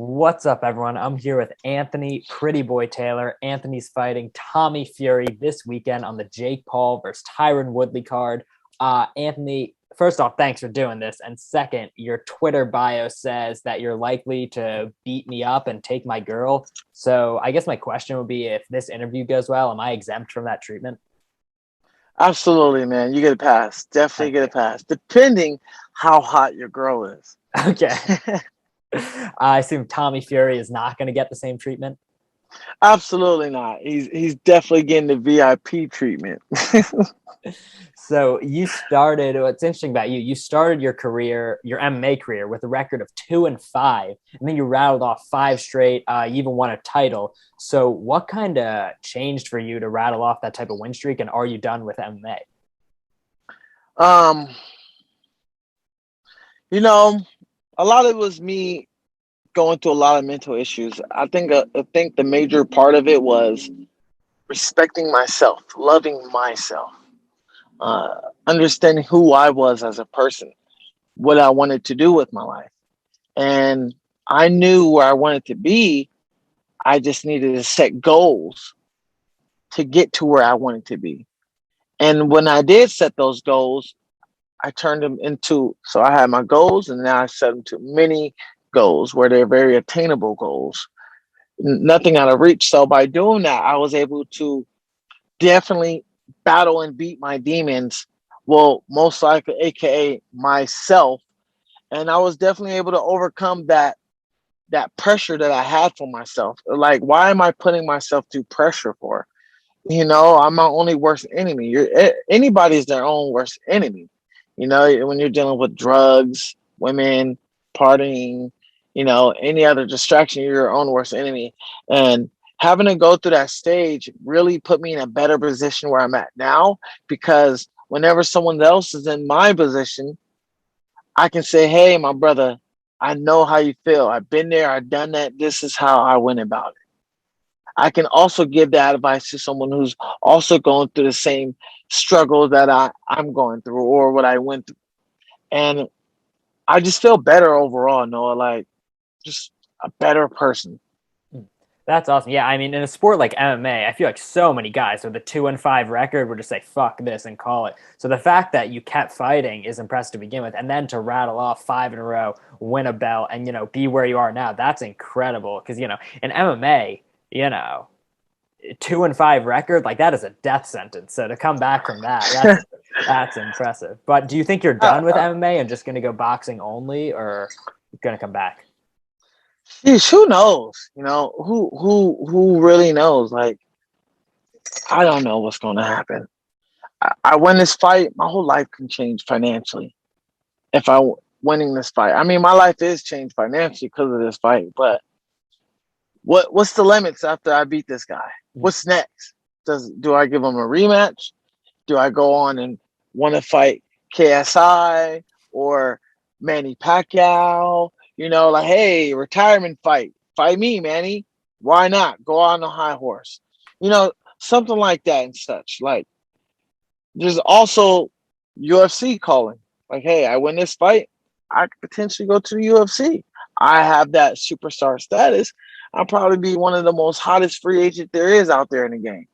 What's up, everyone? I'm here with Anthony Pretty Boy Taylor. Anthony's fighting Tommy Fury this weekend on the Jake Paul versus Tyron Woodley card. Anthony, first off, thanks for doing this. And second, your Twitter bio says that you're likely to beat me up and take my girl. So I guess my question would be, if this interview goes well, am I exempt from that treatment? Absolutely, man. You get a pass. Definitely Thank get a you. pass, depending how hot your girl is. Okay. I assume Tommy Fury is not going to get the same treatment. Absolutely not. He's definitely getting the VIP treatment. So you started, what's interesting about you started your career, your MMA career, with a record of 2-5, and then you rattled off five straight. You even won a title. So what kind of changed for you to rattle off that type of win streak, and are you done with MMA? Um, you know, a lot of it was me going through a lot of mental issues. I think the major part of it was respecting myself, loving myself, understanding who I was as a person, what I wanted to do with my life, and I knew where I wanted to be. I just needed to set goals to get to where I wanted to be. And when I did set those goals, I turned them into, so I had my goals and now I set them to mini goals where they're very attainable goals, nothing out of reach. So by doing that, I was able to definitely battle and beat my demons. Well, most likely, AKA myself. And I was definitely able to overcome that pressure that I had for myself. Like, why am I putting myself through pressure for? I'm my only worst enemy. Anybody's their own worst enemy. When you're dealing with drugs, women, partying, any other distraction, you're your own worst enemy. And having to go through that stage really put me in a better position where I'm at now, because whenever someone else is in my position, I can say, hey, my brother, I know how you feel. I've been there. I've done that. This is how I went about it. I can also give that advice to someone who's also going through the same struggle that I'm going through or what I went through. And I just feel better overall, Noah, like just a better person. That's awesome. Yeah, I mean, in a sport like MMA, I feel like so many guys with a 2-5 record would just say "fuck this" and call it. So the fact that you kept fighting is impressive to begin with, and then to rattle off five in a row, win a belt, and be where you are now, that's incredible. Because in MMA, 2-5 record, like that is a death sentence. So to come back from that, that's impressive. But do you think you're uh, done with uh, MMA and just going to go boxing only, or going to come back? Geez, who knows? Who really knows? Like, I don't know what's going to happen. I win this fight, my whole life can change financially if winning this fight. I mean, my life is changed financially because of this fight, but what's the limits after I beat this guy? What's next? Do I give him a rematch? Do I go on and want to fight KSI or Manny Pacquiao? Like, hey, retirement fight. Fight me, Manny. Why not? Go on a high horse. Something like that and such. Like, there's also UFC calling. Like, hey, I win this fight, I could potentially go to the UFC. I have that superstar status. I'll probably be one of the most hottest free agent there is out there in the game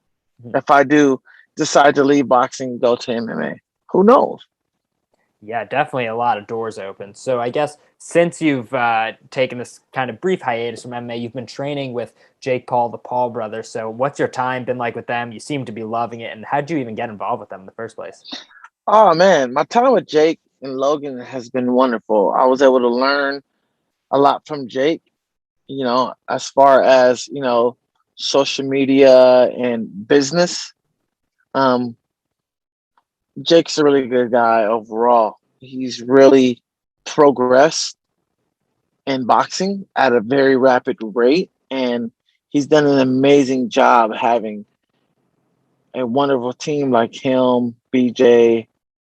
if I do decide to leave boxing and go to MMA. Who knows? Yeah, definitely a lot of doors open. So I guess since you've taken this kind of brief hiatus from MMA, you've been training with Jake Paul, the Paul brothers. So what's your time been like with them? You seem to be loving it. And how'd you even get involved with them in the first place? Oh man, my time with Jake and Logan has been wonderful. I was able to learn a lot from Jake, as far as, social media and business. Um, Jake's a really good guy overall. He's really progressed in boxing at a very rapid rate, and he's done an amazing job having a wonderful team like him, BJ,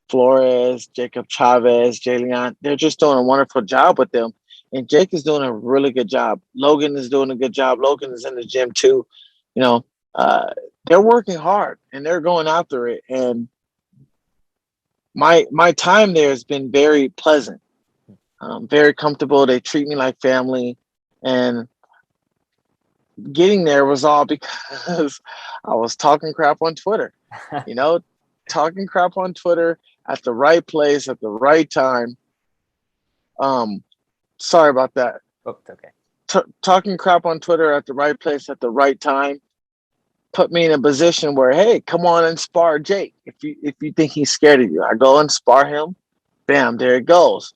Flores, Jacob Chavez, Jay Leon. They're just doing a wonderful job with them. And Jake is doing a really good job. Logan is doing a good job. Logan is in the gym too. You know, uh, they're working hard and they're going after it. And my time there has been very pleasant, very comfortable. They treat me like family. And getting there was all because I was talking crap on Twitter, you know, talking crap on Twitter at the right place at the right time. Um, Sorry about that. Oh, it's okay. Talking crap on Twitter at the right place at the right time put me in a position where, hey, come on and spar Jake. If you think he's scared of you, I go and spar him. Bam, there it goes.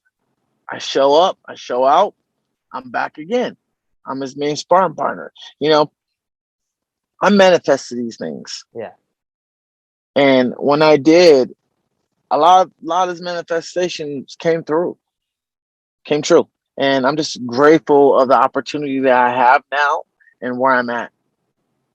I show up, I show out, I'm back again. I'm his main sparring partner. You know, I manifested these things. Yeah. And when I did, a lot of his manifestations came true. And I'm just grateful of the opportunity that I have now and where I'm at.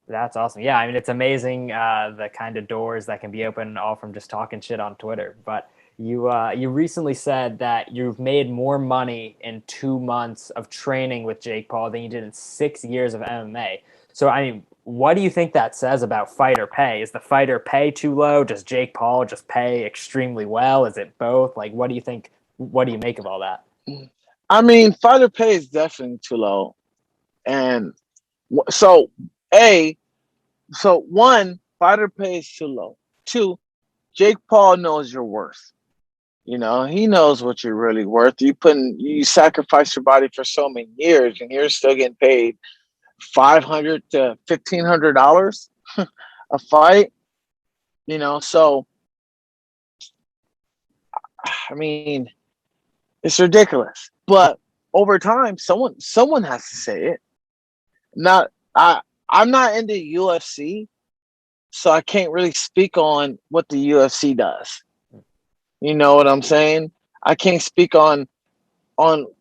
That's awesome. Yeah, I mean, it's amazing the kind of doors that can be open all from just talking shit on Twitter. But you recently said that you've made more money in 2 months of training with Jake Paul than you did in 6 years of MMA. So, I mean, what do you think that says about fighter pay? Is the fighter pay too low? Does Jake Paul just pay extremely well? Is it both? Like, what do you think? What do you make of all that? I mean, fighter pay is definitely too low. And so, A, so one, fighter pay is too low. Two, Jake Paul knows your worth. You know, he knows what you're really worth. You sacrifice your body for so many years, and you're still getting paid $500 to $1,500 a fight. You know, so I mean, it's ridiculous. But over time, someone has to say it. Not I. I'm not into UFC, so I can't really speak on what the UFC does. You know what I'm saying? I can't speak on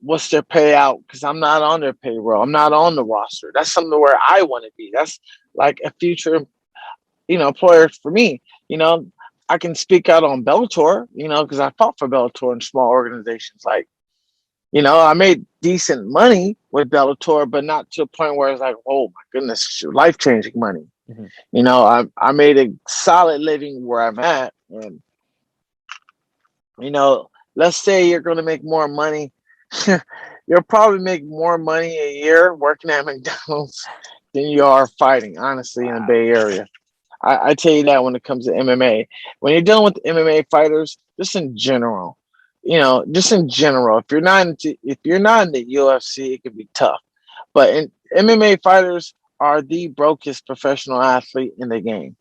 what's their payout because I'm not on their payroll. I'm not on the roster. That's something where I want to be. That's like a future, employer for me. You know, I can speak out on Bellator, because I fought for Bellator in small organizations. Like, I made decent money with Bellator, but not to a point where it's like, oh my goodness, life changing money. Mm-hmm. I made a solid living where I'm at, and let's say you're going to make more money. You'll probably make more money a year working at McDonald's than you are fighting, honestly, in the Bay Area. I tell you that when it comes to MMA. When you're dealing with MMA fighters, just in general, if you're not in the UFC, it can be tough. But MMA fighters are the brokest professional athlete in the game.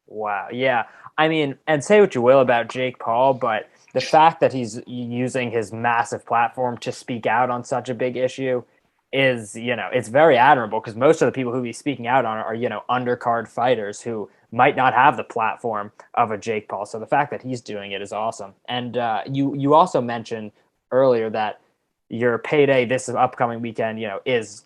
Wow. Yeah. I mean, and say what you will about Jake Paul, but the fact that he's using his massive platform to speak out on such a big issue is, it's very admirable because most of the people who he's speaking out on are, undercard fighters who might not have the platform of a Jake Paul. So the fact that he's doing it is awesome. And you also mentioned earlier that your payday this upcoming weekend, is,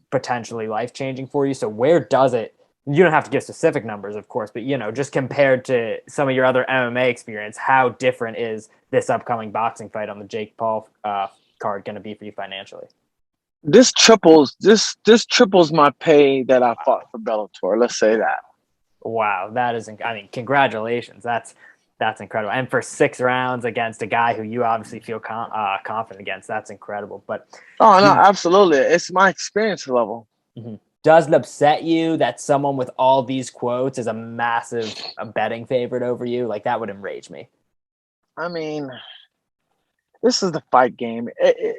potentially life-changing for you. So where does it, you don't have to give specific numbers, of course, but, just compared to some of your other MMA experience, how different is this upcoming boxing fight on the Jake Paul card going to be for you financially? This triples my pay that I fought for Bellator. Let's say that. Wow, that is, I mean, congratulations. That's incredible. And for 6 rounds against a guy who you obviously feel confident against, that's incredible. But no, absolutely, it's my experience level. Mm-hmm. Does it upset you that someone with all these quotes is a massive betting favorite over you? Like, that would enrage me. I mean, this is the fight game.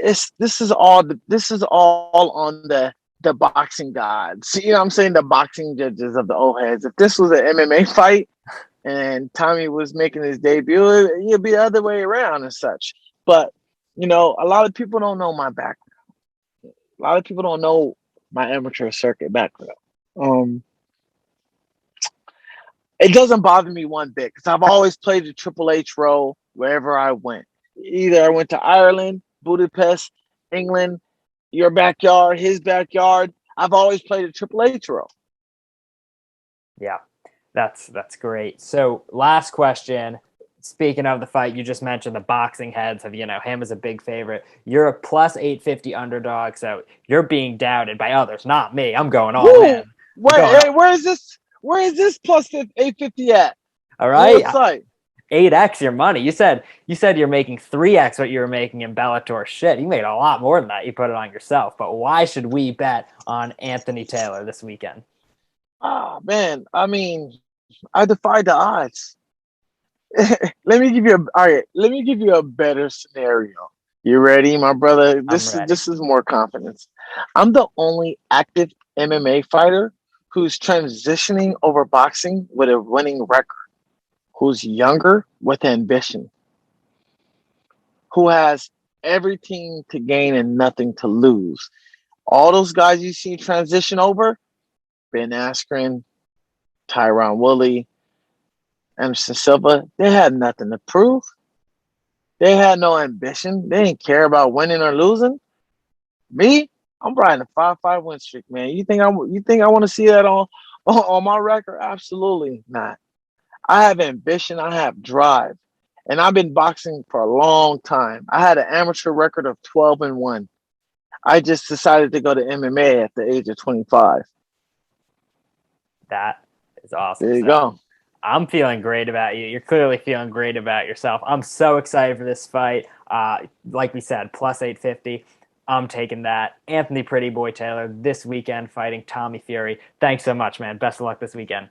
This is all on the boxing gods. You know what I'm saying? The boxing judges of the old heads. If this was an MMA fight and Tommy was making his debut, it'd be the other way around and such. But, a lot of people don't know my background. A lot of people don't know my amateur circuit background. It doesn't bother me one bit because I've always played the Triple H role wherever I went. Either I went to Ireland, Budapest, England, your backyard, his backyard. I've always played a Triple H role. Yeah, that's great. So last question. Speaking of the fight, you just mentioned the boxing heads have, him as a big favorite. You're a plus 850 underdog, so you're being doubted by others, not me. I'm going all in. Where is this? Where is this plus 850 at? All right. What site? 8x your money. You said you're making 3x what you were making in Bellator. Shit, you made a lot more than that. You put it on yourself. But why should we bet on Anthony Taylor this weekend? Ah, man. I mean, I defied the odds. Let me give you a better scenario. You ready, my brother? I'm ready. This is more confidence. I'm the only active MMA fighter who's transitioning over boxing with a winning record, who's younger with ambition, who has everything to gain and nothing to lose. All those guys you see transition over, Ben Askren, Tyron Woodley, Anderson Silva, they had nothing to prove. They had no ambition. They didn't care about winning or losing. Me, I'm riding a 5-5 win streak, man. You think I want to see that on my record? Absolutely not. I have ambition. I have drive, and I've been boxing for a long time. I had an amateur record of 12-1. I just decided to go to MMA at the age of 25. That is awesome. There you go. I'm feeling great about you. You're clearly feeling great about yourself. I'm so excited for this fight. Like we said, plus 850. I'm taking that. Anthony Pretty Boy Taylor this weekend fighting Tommy Fury. Thanks so much, man. Best of luck this weekend.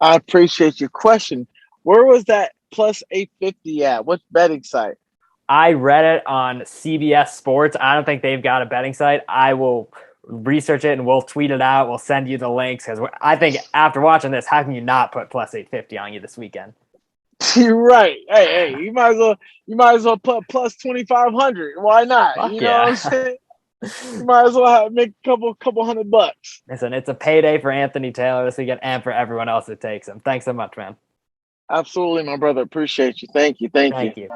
I appreciate your question. Where was that plus 850 at? What betting site? I read it on CBS Sports. I don't think they've got a betting site. I will research it and we'll tweet it out. We'll send you the links because I think after watching this, how can you not put plus 850 on you this weekend? You're right. Hey, you might as well put plus 2,500. Why not? Fuck you know yeah. what I'm saying? You might as well make a couple $100. Listen, it's a payday for Anthony Taylor this weekend and for everyone else that takes him. Thanks so much, man. Absolutely, my brother. Appreciate you. Thank you. Thank you.